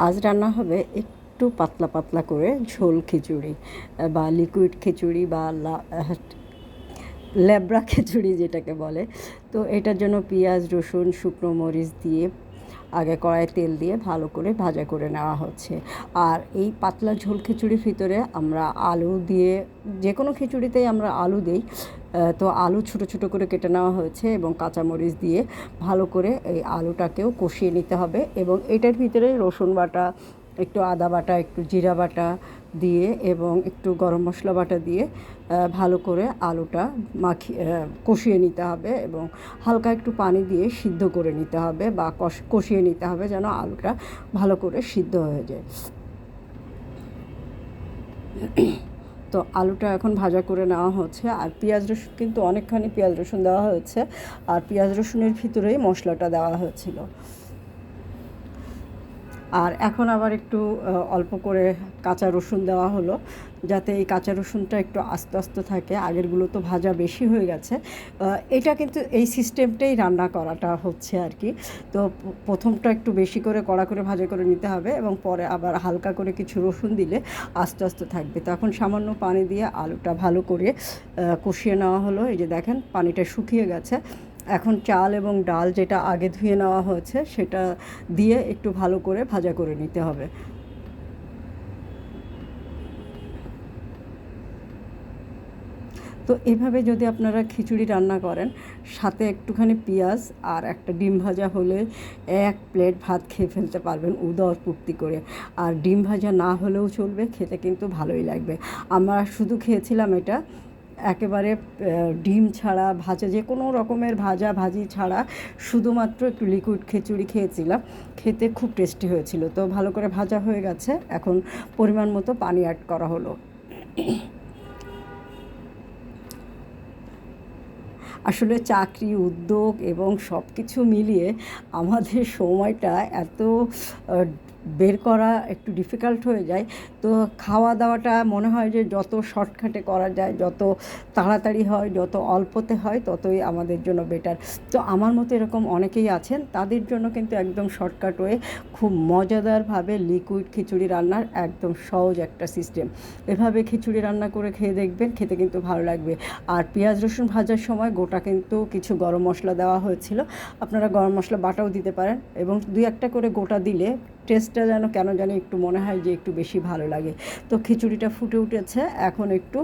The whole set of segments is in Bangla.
আজ রান্না হবে একটু পাতলা পাতলা করে ঝোল খিচুড়ি বা লিকুইড খিচুড়ি বা ল্যাবড়া খিচুড়ি যেটাকে বলে। তো এটার জন্য পেঁয়াজ রসুন শুকনো মরিচ দিয়ে আগে কড়াইয়ে তেল দিয়ে ভালো করে ভাজা করে নেওয়া হচ্ছে। আর এই পাতলা ঝোল খিচুড়ির ভিতরে আমরা আলু দিয়ে, যে কোনো খিচুড়িতেই আমরা আলু দিই, তো আলু ছোটো ছোটো করে কেটে নেওয়া হয়েছে এবং কাঁচামরিচ দিয়ে ভালো করে এই আলুটাকেও কষিয়ে নিতে হবে। এবং এটার ভিতরে রসুন বাটা, একটু আদা বাটা, একটু জিরা বাটা দিয়ে এবং একটু গরম মশলা বাটা দিয়ে ভালো করে আলুটা কষিয়ে নিতে হবে এবং হালকা একটু পানি দিয়ে সিদ্ধ করে নিতে হবে বা কষিয়ে নিতে হবে যেন আলুটা ভালো করে সিদ্ধ হয়ে যায়। তো আলুটা এখন ভাজা করে নেওয়া হচ্ছে। আর পেঁয়াজ রসুন কিন্তু অনেকখানি পেঁয়াজ রসুন দেওয়া হয়েছে, আর পেঁয়াজ রসুনের ভিতরেই মশলাটা দেওয়া হয়েছিল। আর এখন আবার একটু অল্প করে কাঁচা রসুন দেওয়া হলো, যাতে এই কাঁচা রসুনটা একটু আস্তে আস্তে থাকে। আগেরগুলো তো ভাজা বেশি হয়ে গেছে। এটা কিন্তু এই সিস্টেমটাই রান্না করাটা হচ্ছে আর কি। তো প্রথমটা একটু বেশি করে কড়া করে ভাজা করে নিতে হবে এবং পরে আবার হালকা করে কিছু রসুন দিলে আস্তে আস্তে থাকবে। তো এখন সামান্য পানি দিয়ে আলুটা ভালো করে কষিয়ে নেওয়া হলো। এই যে দেখেন পানিটা শুকিয়ে গেছে। এখন চাল এবং ডাল যেটা আগে ধুয়ে নেওয়া হয়েছে সেটা দিয়ে একটু ভালো করে ভাজা করে নিতে হবে। তো এভাবে যদি আপনারা খিচুড়ি রান্না করেন, সাথে একটুখানি পেঁয়াজ আর একটা ডিম ভাজা হলে এক প্লেট ভাত খেয়ে ফেলতে পারবেন উদর পূর্তি করে। আর ডিম ভাজা না হলেও চলবে, খেতে কিন্তু ভালোই লাগবে। আমরা শুধু খেয়েছিলাম এটা একেবারে ডিম ছাড়া, ভাজা যে কোনো রকমের ভাজা ভাজি ছাড়া শুধুমাত্র একটু লিকুইড খিচুড়ি খেয়েছিলাম। খেতে খুব টেস্টি হয়েছিল। তো ভালো করে ভাজা হয়ে গেছে, এখন পরিমাণ মতো পানি অ্যাড করা হলো। আসলে চাকরি, উদ্যোগ এবং সব কিছু মিলিয়ে আমাদের সময়টা এত বের করা একটু ডিফিকাল্ট হয়ে যায়। তো খাওয়া দাওয়াটা মনে হয় যে যত শর্টকাটে করা যায়, যত তাড়াতাড়ি হয়, যত অল্পতে হয়, ততই আমাদের জন্য বেটার। তো আমার মতো এরকম অনেকেই আছেন, তাদের জন্য কিন্তু একদম শর্টকাট ওয়ে, খুব মজাদারভাবে লিকুইড খিচুড়ি রান্নার একদম সহজ একটা সিস্টেম। এভাবে খিচুড়ি রান্না করে খেয়ে দেখবেন, খেতে কিন্তু ভালো লাগবে। আর পেঁয়াজ রসুন ভাজার সময় গোটা কিন্তু কিছু গরম মশলা দেওয়া হয়েছিল, আপনারা গরম মশলা বাটাও দিতে পারেন। এবং দুই একটা করে গোটা দিলে টেস্টটা যেন কেন জানি একটু মনে হয় যে একটু বেশি ভালো লাগে। তো খিচুড়িটা ফুটে উঠেছে, এখন একটু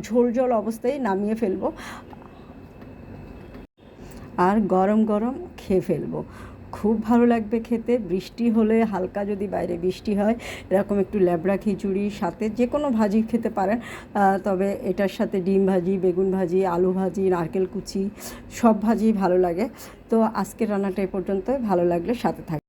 ঝোল ঝোল অবস্থায় নামিয়ে ফেলবো আর গরম গরম খেয়ে ফেলবো। খুব ভালো লাগবে খেতে। বৃষ্টি হলে, হালকা যদি বাইরে বৃষ্টি হয়, এরকম একটু ল্যাবড়া খিচুড়ি সাথে যে কোনো ভাজি খেতে পারেন। তবে এটার সাথে ডিম ভাজি, বেগুন ভাজি, আলু ভাজি, নারকেল কুচি, সব ভাজি ভালো লাগে। তো আজকের রান্নাটা এ পর্যন্তই। ভালো লাগলে সাথে থাকবে।